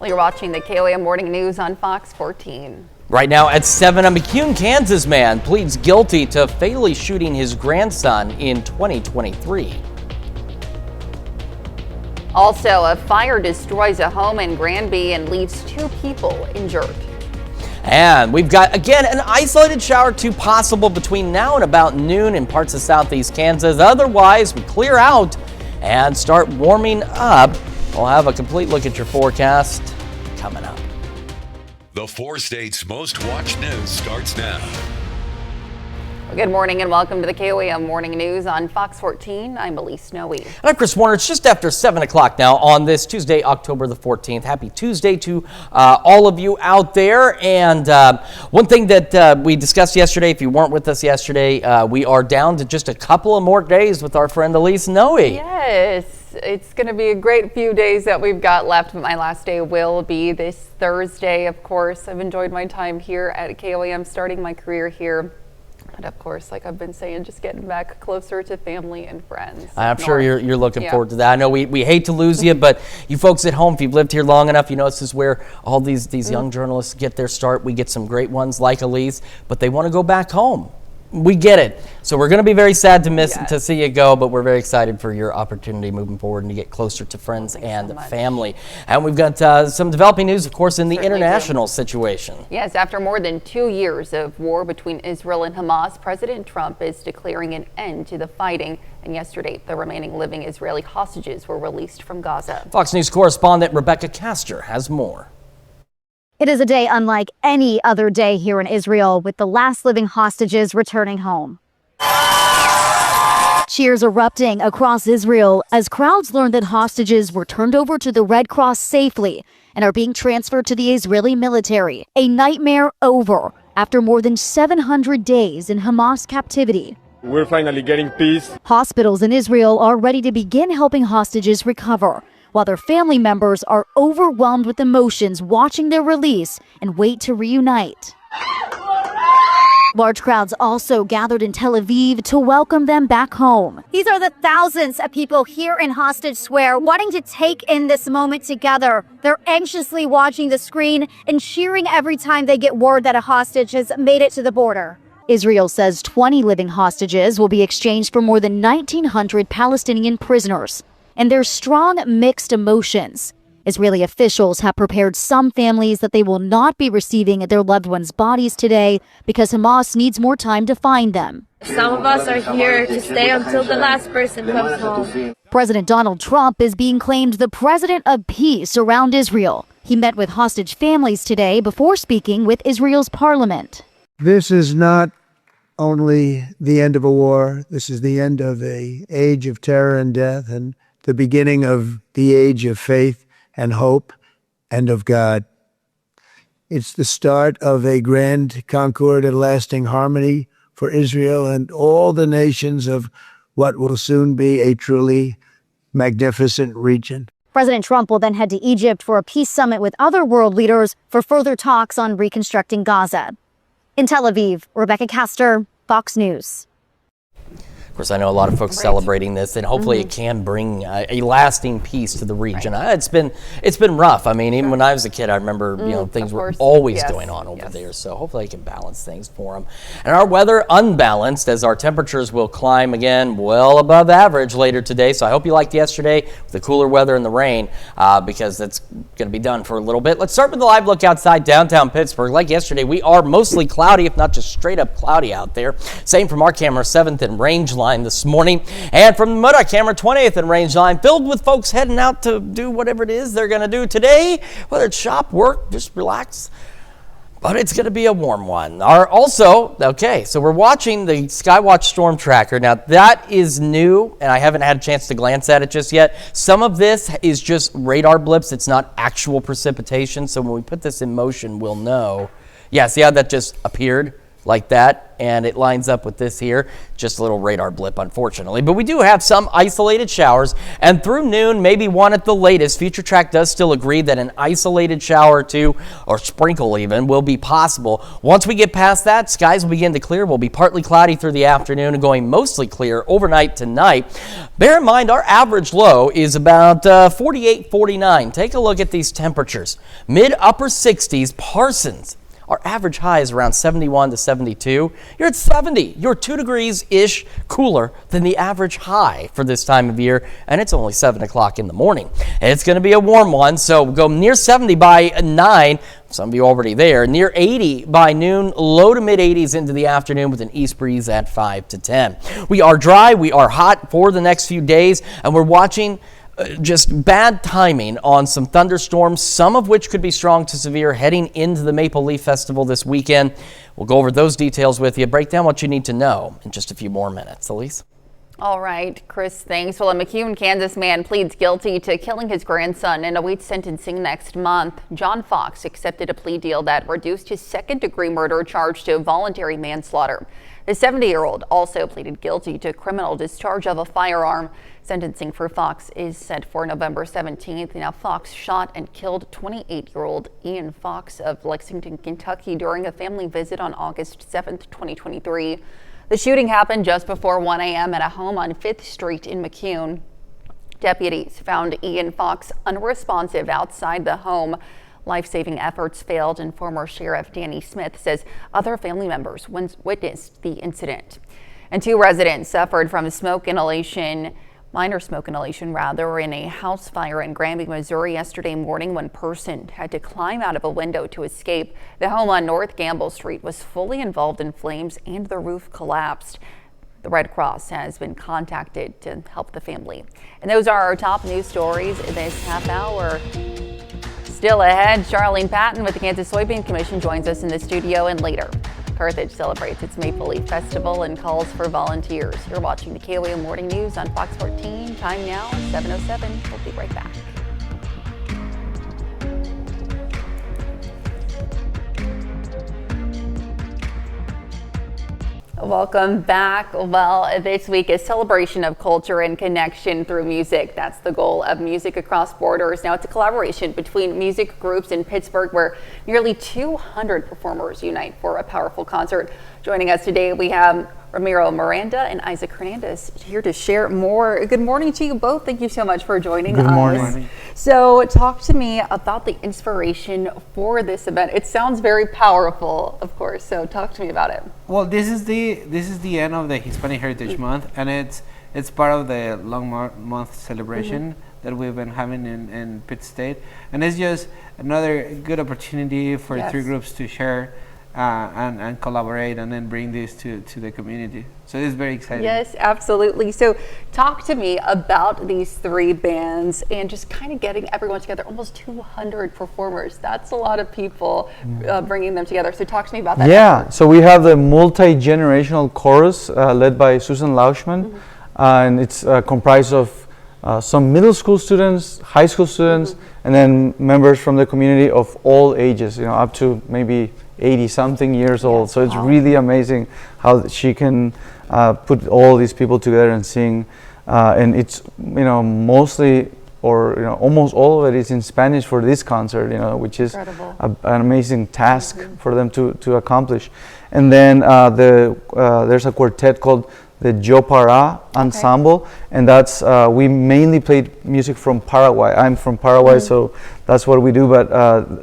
Well, you're watching the KOAM Morning News on Fox 14. Right now at 7, a McCune, Kansas man pleads guilty to fatally shooting his grandson in 2023. Also, a fire destroys a home in Granby and leaves 2 people injured. And we've got, again, an isolated shower or 2 possible between now and about noon in parts of southeast Kansas. Otherwise, we clear out and start warming up. We'll have a complete look at your forecast coming up. The 4 states' most watched news starts now. Well, good morning and welcome to the KOAM Morning News on Fox 14. I'm Elise Snowy. And I'm Chris Warner. It's just after 7 o'clock now on this Tuesday, October the 14th. Happy Tuesday to all of you out there. And one thing that we discussed yesterday, if you weren't with us yesterday, we are down to just a couple of more days with our friend Elise Snowy. Yes. It's going to be a great few days that we've got left. My last day will be this Thursday, of course. I've enjoyed my time here at KOAM, starting my career here. And of course, like I've been saying, just getting back closer to family and friends. I'm sure you're looking forward to that. I know we hate to lose you, but you folks at home, if you've lived here long enough, you know this is where all these young journalists get their start. We get some great ones like Elise, but they want to go back home. We get it. So we're going to be very sad to see you go, but we're very excited for your opportunity moving forward and to get closer to friends and family. And we've got some developing news, of course, in the international situation. Yes, after more than 2 years of war between Israel and Hamas, President Trump is declaring an end to the fighting. And yesterday, the remaining living Israeli hostages were released from Gaza. Fox News correspondent Rebecca Castor has more. It is a day unlike any other day here in Israel, with the last living hostages returning home. Cheers erupting across Israel as crowds learned that hostages were turned over to the Red Cross safely and are being transferred to the Israeli military. A nightmare over after more than 700 days in Hamas captivity. We're finally getting peace. Hospitals in Israel are ready to begin helping hostages recover, while their family members are overwhelmed with emotions watching their release and wait to reunite. Large crowds also gathered in Tel Aviv to welcome them back home. These are the thousands of people here in Hostage Square wanting to take in this moment together. They're anxiously watching the screen and cheering every time they get word that a hostage has made it to the border. Israel says 20 living hostages will be exchanged for more than 1,900 Palestinian prisoners. And there's strong mixed emotions. Israeli officials have prepared some families that they will not be receiving their loved ones' bodies today because Hamas needs more time to find them. Some of us are here to stay until the last person comes home. President Donald Trump is being claimed the president of peace around Israel. He met with hostage families today before speaking with Israel's parliament. This is not only the end of a war. This is the end of an age of terror and death, and the beginning of the age of faith and hope and of God. It's the start of a grand concord and lasting harmony for Israel and all the nations of what will soon be a truly magnificent region. President Trump will then head to Egypt for a peace summit with other world leaders for further talks on reconstructing Gaza. In Tel Aviv, Rebecca Castor, Fox News. Of course, I know a lot of folks celebrating this, and hopefully it can bring a lasting peace to the region. It's been rough. I mean, even when I was a kid, I remember things were always going on over there. So hopefully it can balance things for them. And our weather unbalanced as our temperatures will climb again well above average later today. So I hope you liked yesterday with the cooler weather and the rain because that's going to be done for a little bit. Let's start with the live look outside downtown Pittsburgh. Like yesterday, we are mostly cloudy, if not just straight up cloudy out there. Same from our camera 7th and range line this morning, and from the Murdoch camera 20th and range line, filled with folks heading out to do whatever it is they're going to do today, whether it's shop, work, just relax. But it's going to be a warm one. So we're watching the Skywatch Storm Tracker. Now, that is new, and I haven't had a chance to glance at it just yet. Some of this is just radar blips. It's not actual precipitation, so when we put this in motion, we'll know. Yeah, see how that just appeared? like that, and it lines up with this here. Just a little radar blip, unfortunately, but we do have some isolated showers, and through noon, maybe one at the latest. Future Track does still agree that an isolated shower or two, or sprinkle even, will be possible. Once we get past that, skies will begin to clear. Will be partly cloudy through the afternoon and going mostly clear overnight tonight. Bear in mind, our average low is about 48, 49. Take a look at these temperatures. Mid-upper 60s, Parsons. Our average high is around 71 to 72. You're at 70. You're 2 degrees-ish cooler than the average high for this time of year, and it's only 7 o'clock in the morning. And it's going to be a warm one, so go near 70 by 9. Some of you already there. Near 80 by noon, low to mid-80s into the afternoon with an east breeze at 5 to 10. We are dry. We are hot for the next few days, and we're watching just bad timing on some thunderstorms, some of which could be strong to severe heading into the Maple Leaf Festival this weekend. We'll go over those details with you, break down what you need to know in just a few more minutes. Elise? All right, Chris, thanks. Well, a McEwen, Kansas man pleads guilty to killing his grandson and awaits sentencing next month. John Fox accepted a plea deal that reduced his second-degree murder charge to voluntary manslaughter. The 70-year-old also pleaded guilty to criminal discharge of a firearm. Sentencing for Fox is set for November 17th. Now, Fox shot and killed 28-year-old Ian Fox of Lexington, Kentucky during a family visit on August 7th, 2023. The shooting happened just before 1 a.m. at a home on 5th Street in McEwen. Deputies found Ian Fox unresponsive outside the home. Life-saving efforts failed, and former Sheriff Danny Smith says other family members witnessed the incident. And 2 residents suffered from minor smoke inhalation in a house fire in Granby, Missouri yesterday morning. One person had to climb out of a window to escape. The home on North Gamble Street was fully involved in flames and the roof collapsed. The Red Cross has been contacted to help the family. And those are our top news stories this half hour. Still ahead, Charlene Patton with the Kansas Soybean Commission joins us in the studio, and later, Carthage celebrates its Maple Leaf Festival and calls for volunteers. You're watching the KOAM Morning News on Fox 14. Time now, 7:07. We'll be right back. Welcome back. Well, this week is celebration of culture and connection through music. That's the goal of Music Across Borders. Now, it's a collaboration between music groups in Pittsburgh where nearly 200 performers unite for a powerful concert. Joining us today, we have Ramiro Miranda and Isaac Hernandez here to share more. Good morning to you both. Thank you so much for joining us. Good morning. So talk to me about the inspiration for this event. It sounds very powerful, of course, so talk to me about it. Well, this is the end of the Hispanic Heritage Month, and it's part of the Long Month celebration that we've been having in Pitt State, and it's just another good opportunity for 3 groups to share and collaborate and then bring this to the community. So it's very exciting. Yes, absolutely. So talk to me about these 3 bands and just kind of getting everyone together. Almost 200 performers. That's a lot of people bringing them together. So talk to me about that. Yeah, so we have the multi-generational chorus led by Susan Lauschman, and it's comprised of some middle school students, high school students, and then members from the community of all ages, up to maybe 80-something years old. So it's really amazing how she can put all these people together and sing. And it's, mostly, or almost all of it is in Spanish for this concert, which is an amazing task for them to accomplish. And then there's a quartet called the Jopara Ensemble, and that's we mainly played music from Paraguay. I'm from Paraguay, so that's what we do. But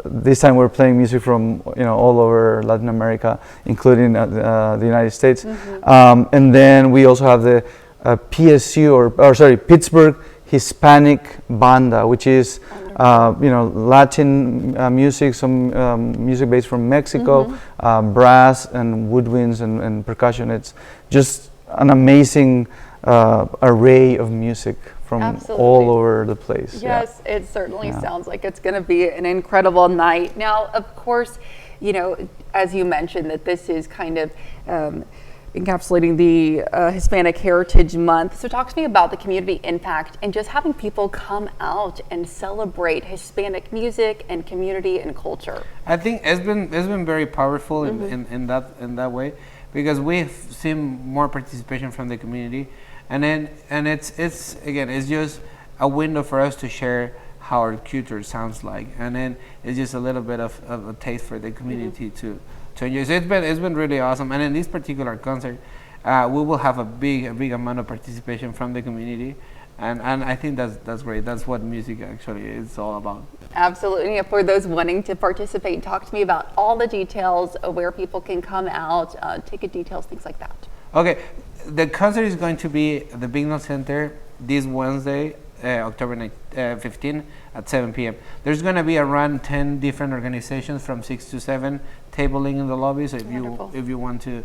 this time we're playing music from all over Latin America, including the United States. And then we also have the PSU Pittsburgh Hispanic Banda, which is Latin music, some music based from Mexico, brass and woodwinds and percussion. It's just an amazing array of music from all over the place. Yes, it certainly sounds like it's going to be an incredible night. Now, of course, as you mentioned, that this is kind of encapsulating the Hispanic Heritage Month. So talk to me about the community impact and just having people come out and celebrate Hispanic music and community and culture. I think it's been very powerful in that way, because we've seen more participation from the community, and it's again, it's just a window for us to share how our culture sounds like, and then it's just a little bit of a taste for the community to enjoy. So it's been really awesome, and in this particular concert, we will have a big amount of participation from the community, and I think that's great. That's what music actually is all about. Absolutely. And for those wanting to participate, talk to me about all the details of where people can come out, ticket details, things like that. Okay, the concert is going to be at the Bignell Center this Wednesday, October 15 at 7 p.m. There's going to be around 10 different organizations from 6 to 7 tabling in the lobby. So if you want to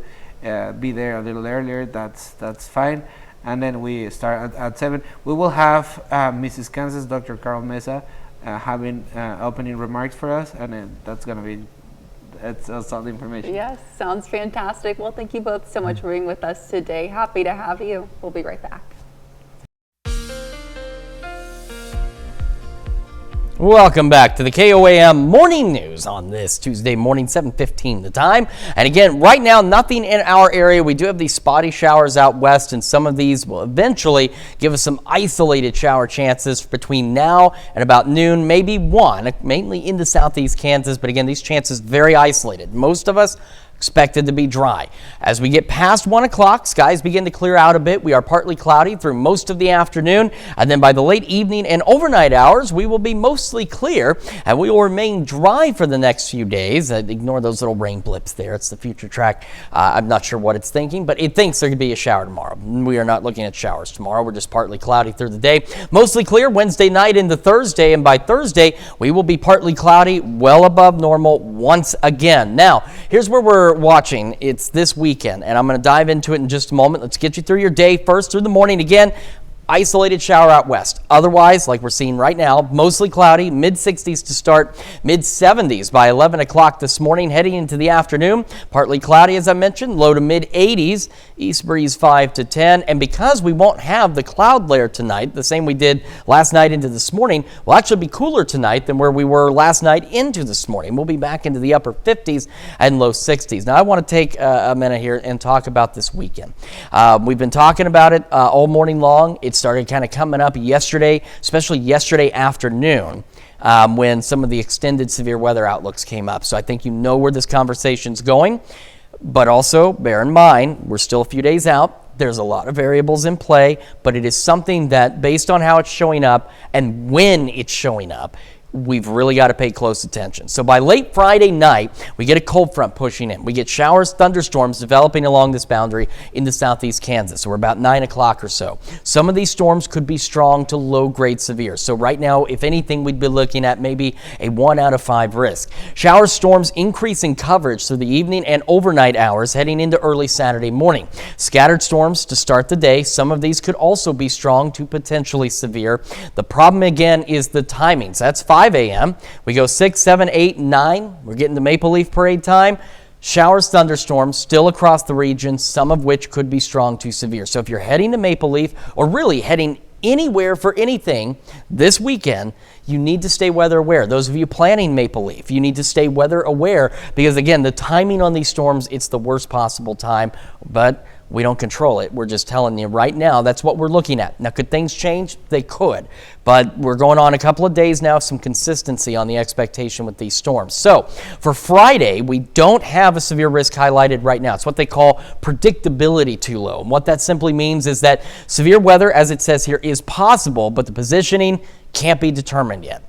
be there a little earlier, that's fine. And then we start at 7. We will have Mrs. Kansas, Dr. Carl Mesa, having opening remarks for us, and that's going to be solid information. Yes, sounds fantastic. Well, thank you both so much for being with us today. Happy to have you. We'll be right back. Welcome back to the KOAM Morning News on this Tuesday morning, 7:15 the time. And again, right now, nothing in our area. We do have these spotty showers out west, and some of these will eventually give us some isolated shower chances between now and about noon, maybe 1, mainly into southeast Kansas. But again, these chances very isolated. Most of us expected to be dry. As we get past 1 o'clock, skies begin to clear out a bit. We are partly cloudy through most of the afternoon, and then by the late evening and overnight hours, we will be mostly clear, and we will remain dry for the next few days. Ignore those little rain blips there. It's the future track. I'm not sure what it's thinking, but it thinks there could be a shower tomorrow. We are not looking at showers tomorrow. We're just partly cloudy through the day. Mostly clear Wednesday night into Thursday, and by Thursday, we will be partly cloudy, well above normal once again. Now, here's where we're watching. It's this weekend, and I'm going to dive into it in just a moment. Let's get you through your day first through the morning. Again, isolated shower out west. Otherwise, like we're seeing right now, mostly cloudy, mid-60s to start, mid-70s by 11 o'clock this morning. Heading into the afternoon, partly cloudy as I mentioned, low to mid-80s, east breeze 5 to 10. And because we won't have the cloud layer tonight, the same we did last night into this morning, we'll actually be cooler tonight than where we were last night into this morning. We'll be back into the upper 50s and low 60s. Now, I want to take a minute here and talk about this weekend. We've been talking about it all morning long. It started kind of coming up yesterday, especially yesterday afternoon, when some of the extended severe weather outlooks came up. So I think you know where this conversation's going, but also bear in mind, we're still a few days out. There's a lot of variables in play, but it is something that based on how it's showing up and when it's showing up, we've really got to pay close attention. So by late Friday night, we get a cold front pushing in. We get showers, thunderstorms developing along this boundary into southeast Kansas. So we're about 9 o'clock or so. Some of these storms could be strong to low-grade severe. So right now, if anything, we'd be looking at maybe a 1 out of 5 risk. Shower storms increase in coverage through the evening and overnight hours heading into early Saturday morning. Scattered storms to start the day. Some of these could also be strong to potentially severe. The problem again is the timings. That's 5 a.m. We go 6, 7, 8, 9. We're getting to Maple Leaf Parade time. Showers, thunderstorms still across the region, some of which could be strong to severe. So if you're heading to Maple Leaf or really heading anywhere for anything this weekend, you need to stay weather aware. Those of you planning Maple Leaf, you need to stay weather aware because, again, the timing on these storms, it's the worst possible time, but we don't control it. We're just telling you right now, that's what we're looking at. Now, could things change? They could, but we're going on a couple of days now, some consistency on the expectation with these storms. So for Friday, we don't have a severe risk highlighted right now. It's what they call predictability too low. And what that simply means is that severe weather, as it says here, is possible, but the positioning can't be determined yet.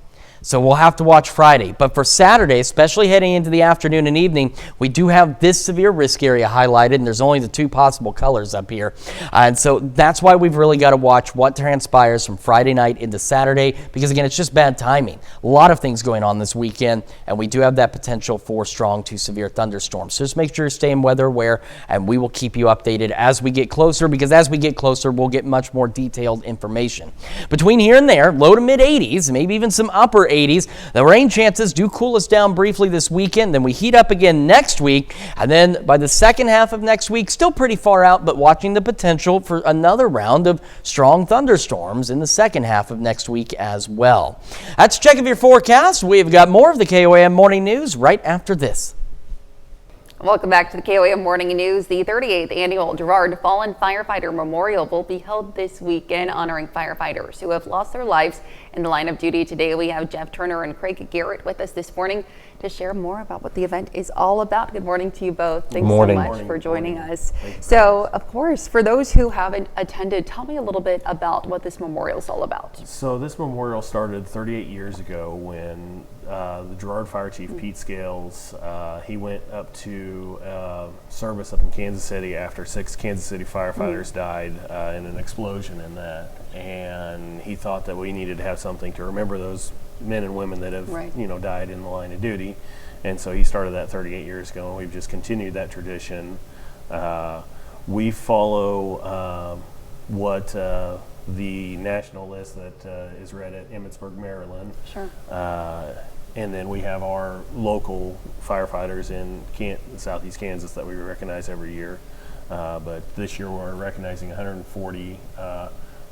So we'll have to watch Friday. But for Saturday, especially heading into the afternoon and evening, we do have this severe risk area highlighted, and there's only the 2 possible colors up here. And so that's why we've really got to watch what transpires from Friday night into Saturday, because again, it's just bad timing. A lot of things going on this weekend, and we do have that potential for strong to severe thunderstorms. So just make sure you're staying weather aware, and we will keep you updated as we get closer, because as we get closer, we'll get much more detailed information. Between here and there, low to mid 80s, maybe even some upper 80s. The rain chances do cool us down briefly this weekend, then we heat up again next week, and then by the second half of next week, still pretty far out, but watching the potential for another round of strong thunderstorms in the second half of next week as well. That's a check of your forecast. We've got more of the KOAM Morning News right after this. Welcome back to the KOAM Morning News. The 38th annual Girard Fallen Firefighter Memorial will be held this weekend, honoring firefighters who have lost their lives in the line of duty. Today we have Jeff Turner and Craig Garrett with us this morning to share more about what the event is all about. Good morning to you both. Thanks so much for joining us. So, of course, for those who haven't attended, tell me a little bit about what this memorial is all about. So this memorial started 38 years ago when the Girard Fire Chief Pete Scales, he went up to service up in Kansas City after 6 Kansas City firefighters died in an explosion in that, and he thought that we needed to have something to remember those men and women that have died in the line of duty, and so he started that 38 years ago, and we've just continued that tradition. We follow what the national list that is read at Emmitsburg, Maryland. Sure. And then we have our local firefighters in Southeast Kansas that we recognize every year. But this year we're recognizing 140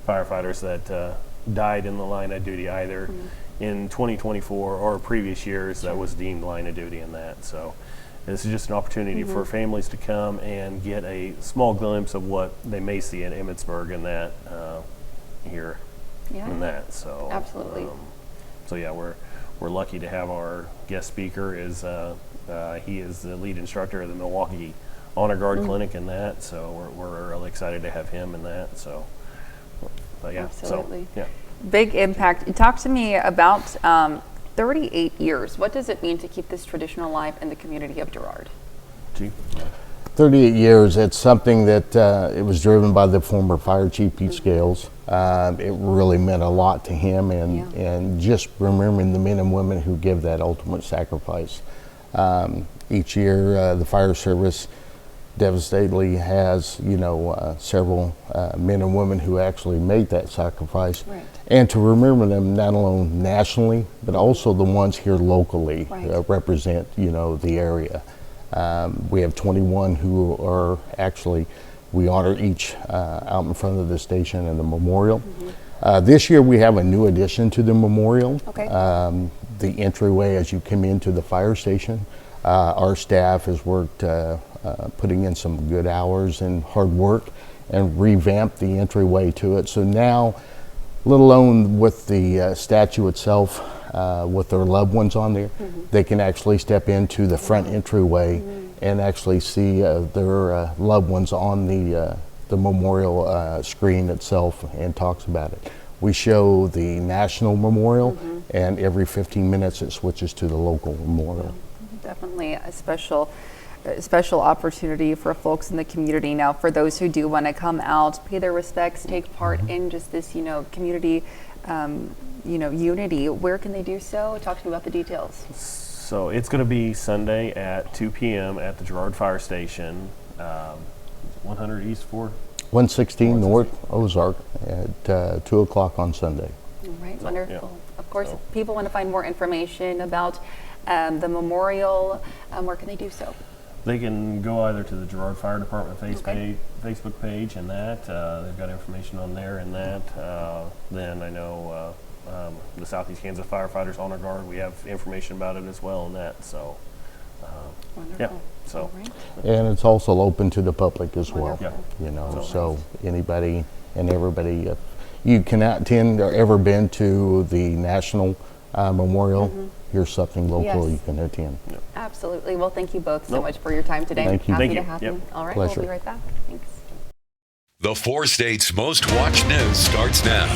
firefighters that died in the line of duty either in 2024 or previous years that was deemed line of duty in that. So this is just an opportunity for families to come and get a small glimpse of what they may see in Emmitsburg and that here and that. So absolutely. So yeah, we're lucky to have our guest speaker is he is the lead instructor of the Milwaukee Honor Guard Clinic in that. So we're really excited to have him in that. So, but yeah, absolutely. So, yeah. Big impact. Talk to me about 38 years. What does it mean to keep this tradition alive in the community of Girard? 38 years, it's something that it was driven by the former fire chief Pete Scales. It really meant a lot to him, and just remembering the men and women who give that ultimate sacrifice. Each year the fire service devastatedly has several men and women who actually made that sacrifice, and to remember them not only nationally but also the ones here locally represent the area. We have 21 who are actually, we honor each out in front of the station and the memorial. This year we have a new addition to the memorial. The entryway as you come into the fire station. Our staff has worked putting in some good hours and hard work and revamped the entryway to it. So now, let alone with the statue itself, with their loved ones on there, they can actually step into the front entryway and actually see their loved ones on the memorial screen itself and talks about it. We show the national memorial, and every 15 minutes it switches to the local memorial. Definitely a special opportunity for folks in the community. Now, for those who do want to come out, pay their respects, take part in just this, community, unity, where can they do so? Talk to me about the details. So it's going to be Sunday at 2 p.m. at the Girard Fire Station, 100 East 4? 116 North Ozark at 2 o'clock on Sunday. All right, wonderful. Of course, if people want to find more information about the memorial, where can they do so? They can go either to the Girard Fire Department Facebook page and that. They've got information on there and that. Then I know the Southeast Kansas Firefighters Honor Guard, we have information about it as well and that. So, yeah. So, and it's also open to the public as well. Yeah. So anybody and everybody, if you cannot attend or ever been to the National Memorial, here's something local you can attend. Absolutely. Well, thank you both so much for your time today. Thank you. Happy to have you. All right, Pleasure. We'll be right back. Thanks. The 4 states' most watched news starts now.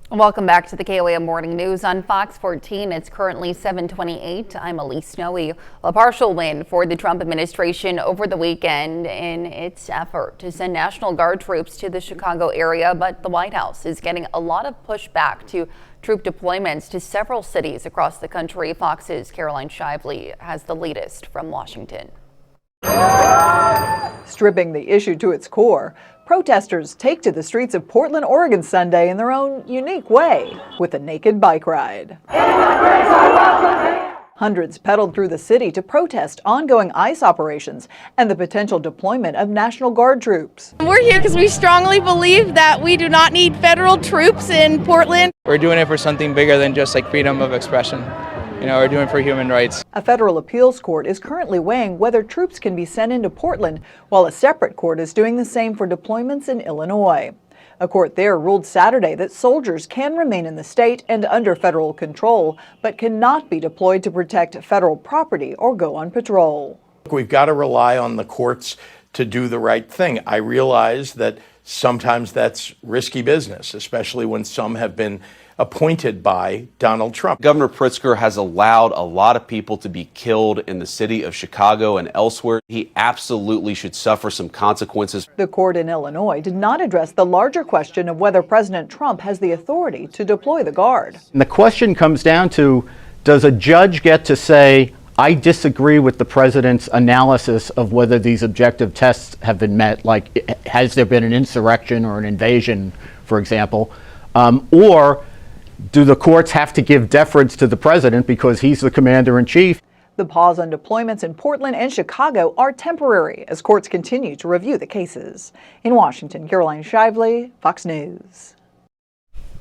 Welcome back to the KOAM Morning News on Fox 14. It's currently 7:28. I'm Elise Snowy. A partial win for the Trump administration over the weekend in its effort to send National Guard troops to the Chicago area, but the White House is getting a lot of pushback to troop deployments to several cities across the country. Fox's Caroline Shively has the latest from Washington. Stripping the issue to its core, Protesters take to the streets of Portland, Oregon Sunday in their own unique way with a naked bike ride. Hundreds pedaled through the city to protest ongoing ICE operations and the potential deployment of National Guard troops. We're here because we strongly believe that we do not need federal troops in Portland. We're doing it for something bigger than just like freedom of expression. You know, we're doing it for human rights. A federal appeals court is currently weighing whether troops can be sent into Portland, while a separate court is doing the same for deployments in Illinois. A court there ruled Saturday that soldiers can remain in the state and under federal control, but cannot be deployed to protect federal property or go on patrol. We've got to rely on the courts to do the right thing. I realize that sometimes that's risky business, especially when some have been appointed by Donald Trump. Governor Pritzker has allowed a lot of people to be killed in the city of Chicago and elsewhere. He absolutely should suffer some consequences. The court in Illinois did not address the larger question of whether President Trump has the authority to deploy the Guard. And the question comes down to, does a judge get to say, I disagree with the president's analysis of whether these objective tests have been met, like has there been an insurrection or an invasion, for example, or do the courts have to give deference to the president because he's the commander-in-chief? The pause on deployments in Portland and Chicago are temporary as courts continue to review the cases. In Washington, Caroline Shively, Fox News.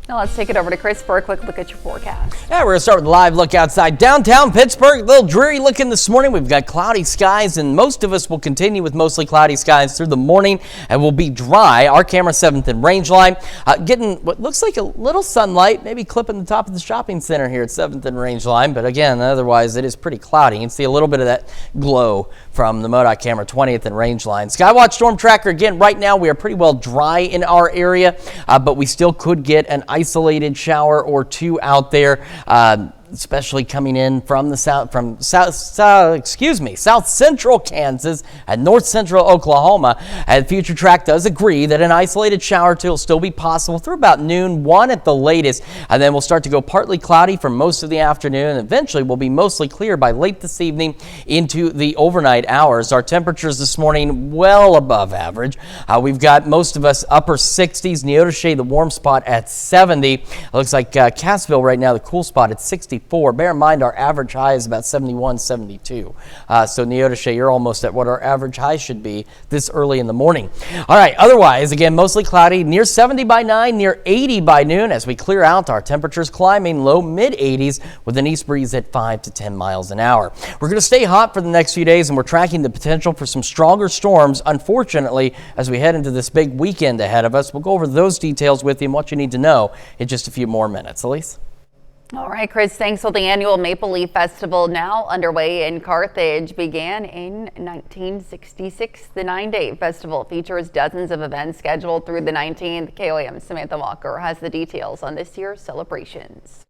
Now let's take it over to Chris for a quick look at your forecast. Yeah, we're going to start with a live look outside downtown Pittsburgh. A little dreary looking this morning. We've got cloudy skies, and most of us will continue with mostly cloudy skies through the morning and will be dry. Our camera 7th and range line. Getting what looks like a little sunlight, maybe clipping the top of the shopping center here at 7th and range line. But again, otherwise it is pretty cloudy. You can see a little bit of that glow from the MoDOT camera 20th and range line. Skywatch Storm Tracker, again, right now we are pretty well dry in our area, but we still could get an isolated shower or two out there, especially coming in from south central Kansas and north central Oklahoma. And Future Track does agree that an isolated shower or two will still be possible through about noon, 1 at the latest, and then we'll start to go partly cloudy for most of the afternoon, and eventually we'll be mostly clear by late this evening into the overnight hours. Our temperatures this morning well above average. We've got most of us upper 60s, Neodesha, the warm spot at 70. It looks like Cassville right now, the cool spot at 64. Bear in mind our average high is about 71, 72. So Neodesha, you're almost at what our average high should be this early in the morning. All right, otherwise, again, mostly cloudy, near 70 by 9, near 80 by noon. As we clear out, our temperatures climbing low mid 80s with an east breeze at 5 to 10 miles an hour. We're going to stay hot for the next few days, and we're tracking the potential for some stronger storms, unfortunately, as we head into this big weekend ahead of us. We'll go over those details with you and what you need to know in just a few more minutes. Elise? All right, Chris, thanks. Well, the annual Maple Leaf Festival, now underway in Carthage, began in 1966. The 9-day festival features dozens of events scheduled through the 19th. KOAM's Samantha Walker has the details on this year's celebrations.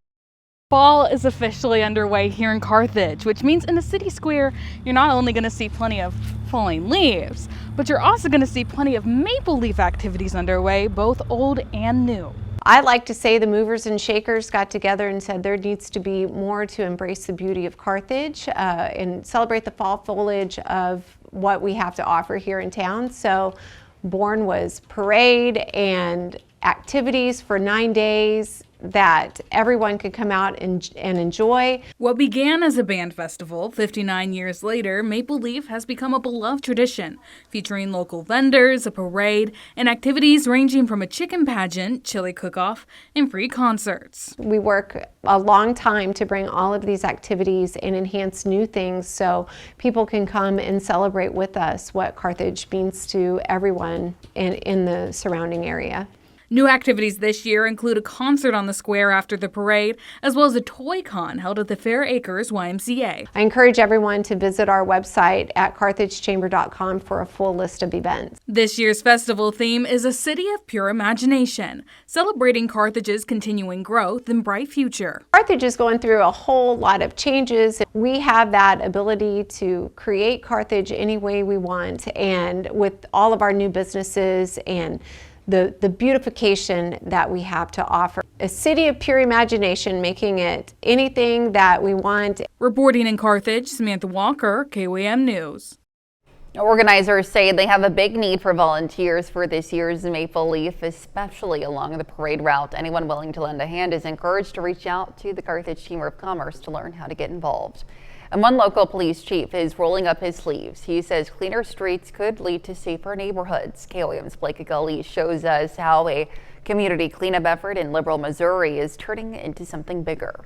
Fall is officially underway here in Carthage, which means in the city square, you're not only going to see plenty of falling leaves, but you're also going to see plenty of maple leaf activities underway, both old and new. I like to say the movers and shakers got together and said there needs to be more to embrace the beauty of Carthage and celebrate the fall foliage of what we have to offer here in town. So born was parade and activities for 9 days that everyone could come out and enjoy. What began as a band festival, 59 years later, Maple Leaf has become a beloved tradition, featuring local vendors, a parade, and activities ranging from a chicken pageant, chili cook-off, and free concerts. We work a long time to bring all of these activities and enhance new things so people can come and celebrate with us what Carthage means to everyone in the surrounding area. New activities this year include a concert on the square after the parade, as well as a toy con held at the Fair Acres YMCA. I encourage everyone to visit our website at carthagechamber.com for a full list of events. This year's festival theme is a city of pure imagination, celebrating Carthage's continuing growth and bright future. Carthage is going through a whole lot of changes. We have that ability to create Carthage any way we want, and with all of our new businesses and the beautification that we have to offer. A city of pure imagination, making it anything that we want. Reporting in Carthage, Samantha Walker, KOAM News. Organizers say they have a big need for volunteers for this year's Maple Leaf, especially along the parade route. Anyone willing to lend a hand is encouraged to reach out to the Carthage Chamber of Commerce to learn how to get involved. And one local police chief is rolling up his sleeves. He says cleaner streets could lead to safer neighborhoods. KOAM's Blake Gully shows us how a community cleanup effort in Liberal, Missouri is turning into something bigger.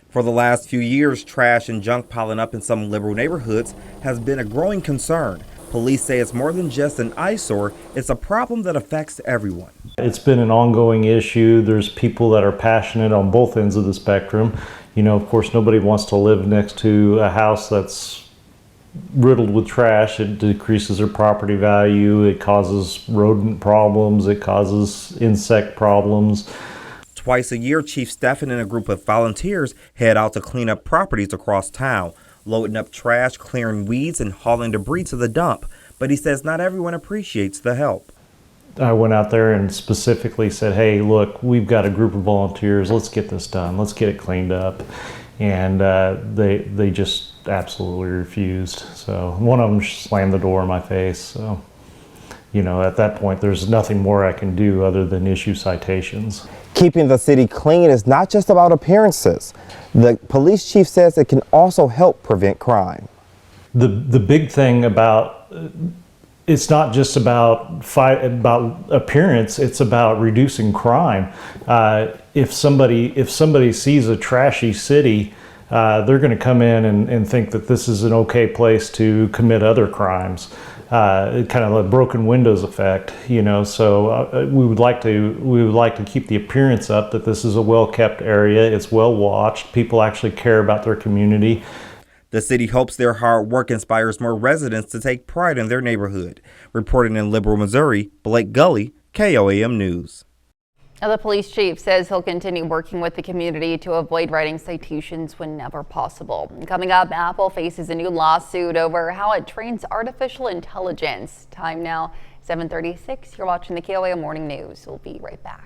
For the last few years, trash and junk piling up in some liberal neighborhoods has been a growing concern. Police say it's more than just an eyesore, it's a problem that affects everyone. It's been an ongoing issue. There's people that are passionate on both ends of the spectrum. You know, of course, nobody wants to live next to a house that's riddled with trash. It decreases their property value. It causes rodent problems. It causes insect problems. Twice a year, Chief Stephan and a group of volunteers head out to clean up properties across town, loading up trash, clearing weeds, and hauling debris to the dump. But he says not everyone appreciates the help. I went out there and specifically said, hey, look, we've got a group of volunteers. Let's get this done. Let's get it cleaned up. And they just absolutely refused. So one of them slammed the door in my face. So, you know, at that point, there's nothing more I can do other than issue citations. Keeping the city clean is not just about appearances. The police chief says it can also help prevent crime. The big thing about it's not just about appearance, it's about reducing crime. If somebody sees a trashy city, they're going to come in and think that this is an okay place to commit other crimes. Kind of a broken windows effect, you know. So we would like to keep the appearance up that this is a well-kept area. It's well watched. People actually care about their community. The city hopes their hard work inspires more residents to take pride in their neighborhood. Reporting in Liberal, Missouri, Blake Gully, KOAM News. Now, the police chief says he'll continue working with the community to avoid writing citations whenever possible. Coming up, Apple faces a new lawsuit over how it trains artificial intelligence. Time now, 7:36. You're watching the KOAM Morning News. We'll be right back.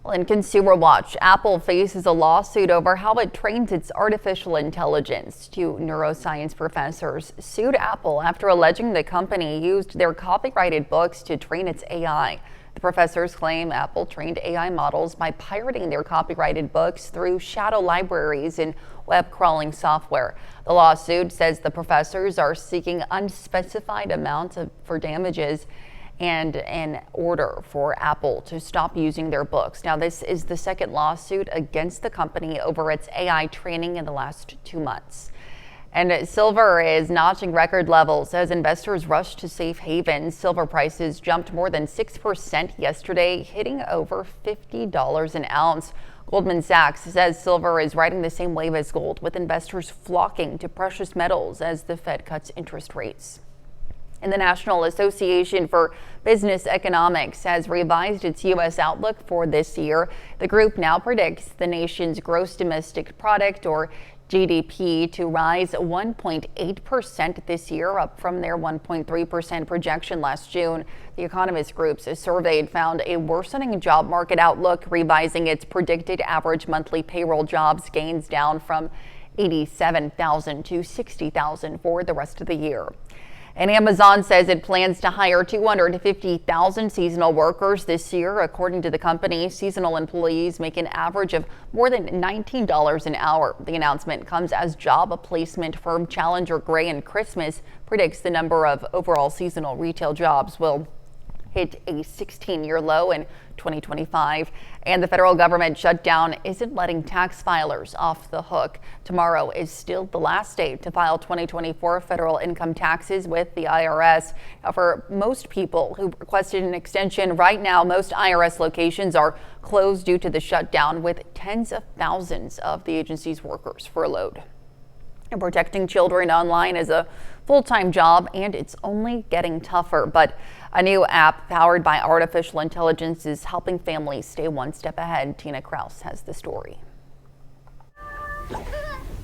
Well, in Consumer Watch, Apple faces a lawsuit over how it trains its artificial intelligence. Two neuroscience professors sued Apple after alleging the company used their copyrighted books to train its AI. The professors claim Apple trained AI models by pirating their copyrighted books through shadow libraries and web crawling software. The lawsuit says the professors are seeking unspecified amounts for damages and an order for Apple to stop using their books. Now, this is the second lawsuit against the company over its AI training in the last 2 months. And silver is notching record levels as investors rush to safe havens. Silver prices jumped more than 6% yesterday, hitting over $50 an ounce. Goldman Sachs says silver is riding the same wave as gold, with investors flocking to precious metals as the Fed cuts interest rates. And the National Association for Business Economics has revised its U.S. outlook for this year. The group now predicts the nation's gross domestic product, or GDP, to rise 1.8% this year, up from their 1.3% projection last June. The Economist Group's survey found a worsening job market outlook, revising its predicted average monthly payroll jobs gains down from 87,000 to 60,000 for the rest of the year. And Amazon says it plans to hire 250,000 seasonal workers this year. According to the company, seasonal employees make an average of more than $19 an hour. The announcement comes as job placement firm Challenger Gray and Christmas predicts the number of overall seasonal retail jobs will hit a 16-year low in 2025. And the federal government shutdown isn't letting tax filers off the hook. Tomorrow is still the last day to file 2024 federal income taxes with the IRS. Now, for most people who requested an extension, right now most IRS locations are closed due to the shutdown, with tens of thousands of the agency's workers furloughed. And protecting children online is a full-time job, and it's only getting tougher. But a new app powered by artificial intelligence is helping families stay one step ahead. Tina Kraus has the story.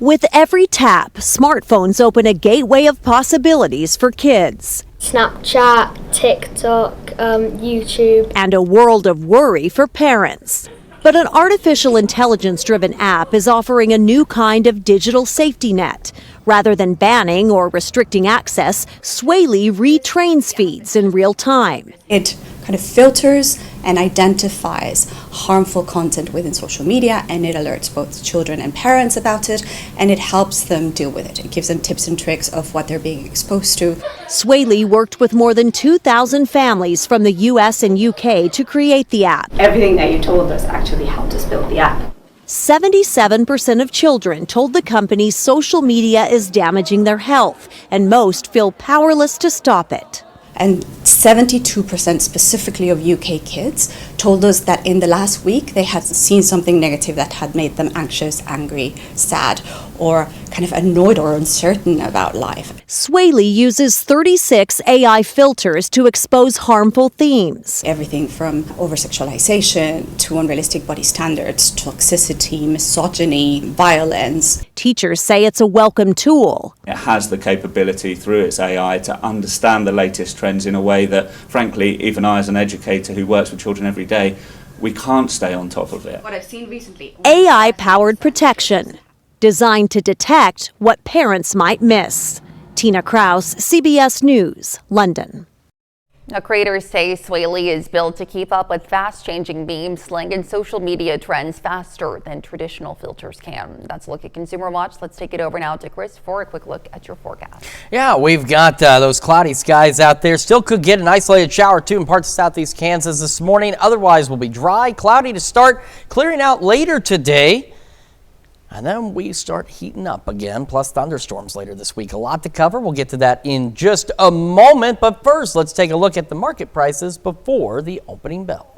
With every tap, smartphones open a gateway of possibilities for kids. Snapchat, TikTok, YouTube. And a world of worry for parents. But an artificial intelligence-driven app is offering a new kind of digital safety net. Rather than banning or restricting access, Swaley retrains feeds in real time. It kind of filters and identifies harmful content within social media, and it alerts both children and parents about it, and it helps them deal with it. It gives them tips and tricks of what they're being exposed to. Swaley worked with more than 2,000 families from the US and UK to create the app. Everything that you told us actually helped us build the app. 77% of children told the company social media is damaging their health, and most feel powerless to stop it. And 72% specifically of UK kids told us that in the last week they had seen something negative that had made them anxious, angry, sad, or kind of annoyed or uncertain about life. Swaley uses 36 AI filters to expose harmful themes. Everything from over-sexualization to unrealistic body standards, toxicity, misogyny, violence. Teachers say it's a welcome tool. It has the capability through its AI to understand the latest trends in a way that, frankly, even I as an educator who works with children every day, we can't stay on top of it. What I've seen recently. AI-powered protection, designed to detect what parents might miss. Tina Kraus, CBS News, London. Now, creators say Swaley is built to keep up with fast-changing meme, slang, and social media trends faster than traditional filters can. That's a look at Consumer Watch. Let's take it over now to Chris for a quick look at your forecast. Yeah, we've got those cloudy skies out there. Still could get an isolated shower, too, in parts of southeast Kansas this morning. Otherwise, will be dry, cloudy to start, clearing out later today. And then we start heating up again, plus thunderstorms later this week. A lot to cover. We'll get to that in just a moment. But first, let's take a look at the market prices before the opening bell.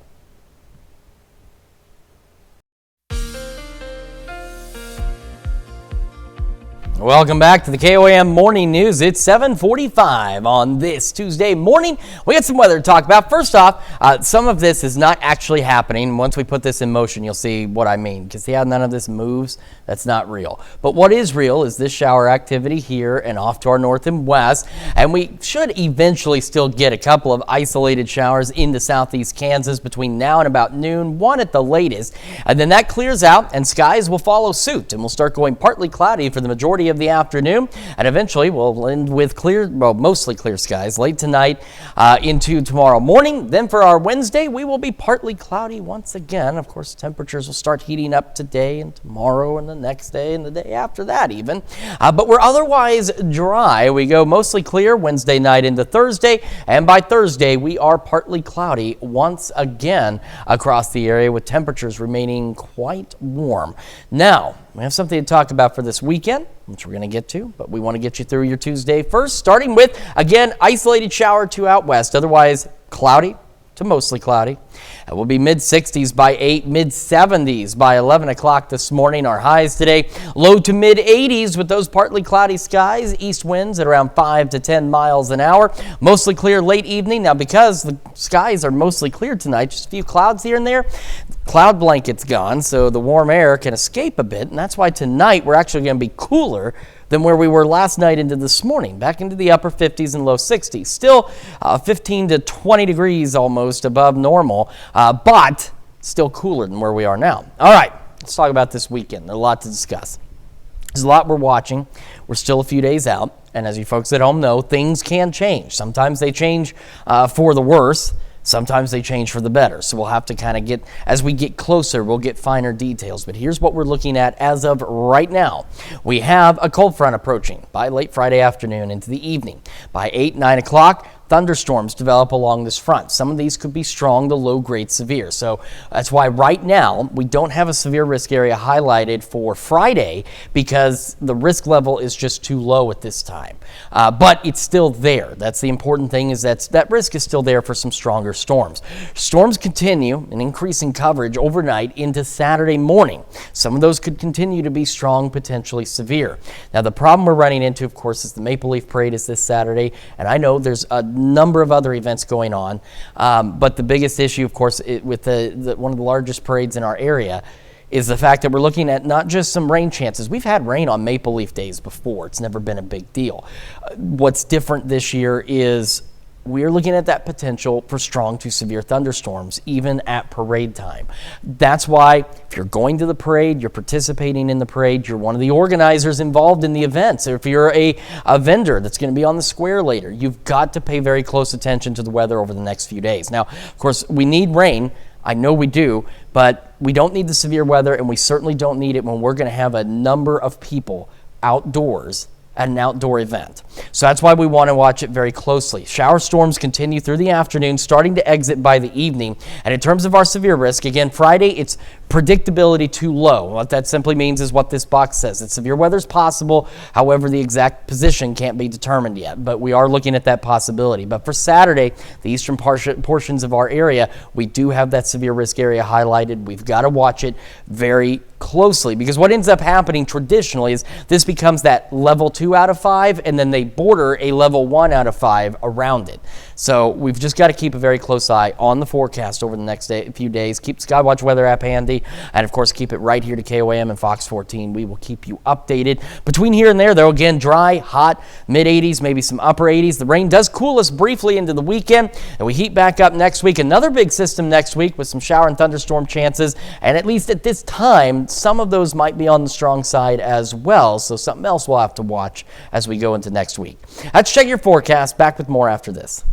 Welcome back to the KOAM Morning News. It's 7:45 on this Tuesday morning. We got some weather to talk about. First off, some of this is not actually happening. Once we put this in motion, you'll see what I mean. Because none of this moves. That's not real. But what is real is this shower activity here and off to our north and west. And we should eventually still get a couple of isolated showers into southeast Kansas between now and about noon, one at the latest. And then that clears out and skies will follow suit. And we'll start going partly cloudy for the majority of the afternoon, and eventually we'll end with mostly clear skies late tonight into tomorrow morning. Then for our Wednesday, we will be partly cloudy once again. Of course, temperatures will start heating up today and tomorrow and the next day and the day after that even. But we're otherwise dry. We go mostly clear Wednesday night into Thursday, and by Thursday, we are partly cloudy once again across the area with temperatures remaining quite warm. Now, we have something to talk about for this weekend, which we're going to get to, but we want to get you through your Tuesday first, starting with, again, isolated shower to out west, otherwise cloudy to mostly cloudy. It will be mid-60s by 8, mid-70s by 11 o'clock this morning. Our highs today, low to mid-80s with those partly cloudy skies, east winds at around 5 to 10 miles an hour. Mostly clear late evening. Now, because the skies are mostly clear tonight, just a few clouds here and there, cloud blanket's gone, so the warm air can escape a bit, and that's why tonight we're actually going to be cooler than where we were last night into this morning, back into the upper 50s and low 60s. Still 15 to 20 degrees almost above normal, but still cooler than where we are now. All right, let's talk about this weekend. There's a lot to discuss. There's a lot we're watching. We're still a few days out, and as you folks at home know, things can change. Sometimes they change for the worse. Sometimes they change for the better. So we'll have to kind of get, as we get closer, we'll get finer details. But here's what we're looking at as of right now. We have a cold front approaching by late Friday afternoon into the evening. By 8, 9 o'clock, thunderstorms develop along this front. Some of these could be strong to low grade severe. So that's why right now we don't have a severe risk area highlighted for Friday because the risk level is just too low at this time. But it's still there. That's the important thing, is that risk is still there for some stronger storms. Storms continue and increasing coverage overnight into Saturday morning. Some of those could continue to be strong, potentially severe. Now the problem we're running into, of course, is the Maple Leaf Parade is this Saturday, and I know there's a number of other events going on, but the biggest issue, of course, with one of the largest parades in our area is the fact that we're looking at not just some rain chances. We've had rain on Maple Leaf days before. It's never been a big deal. What's different this year is we're looking at that potential for strong to severe thunderstorms, even at parade time. That's why if you're going to the parade, you're participating in the parade, you're one of the organizers involved in the events, or if you're a vendor that's going to be on the square later, you've got to pay very close attention to the weather over the next few days. Now, of course, we need rain. I know we do, but we don't need the severe weather, and we certainly don't need it when we're going to have a number of people outdoors at an outdoor event. So that's why we want to watch it very closely. Shower storms continue through the afternoon, starting to exit by the evening. And in terms of our severe risk, again, Friday, it's predictability too low. What that simply means is what this box says. That severe weather is possible. However, the exact position can't be determined yet, but we are looking at that possibility. But for Saturday, the eastern portions of our area, we do have that severe risk area highlighted. We've got to watch it very closely, because what ends up happening traditionally is this becomes that level 2 out of 5, and then they border a level 1 out of 5 around it. So we've just got to keep a very close eye on the forecast over the next few days. Keep Skywatch weather app handy, and of course keep it right here to KOAM and Fox 14. We will keep you updated. Between here and there, though, again, dry, hot, mid-80s, maybe some upper 80s. The rain does cool us briefly into the weekend, and we heat back up next week. Another big system next week with some shower and thunderstorm chances, and at least at this time, some of those might be on the strong side as well, so something else we'll have to watch as we go into next week. Let's check your forecast. Back with more after this.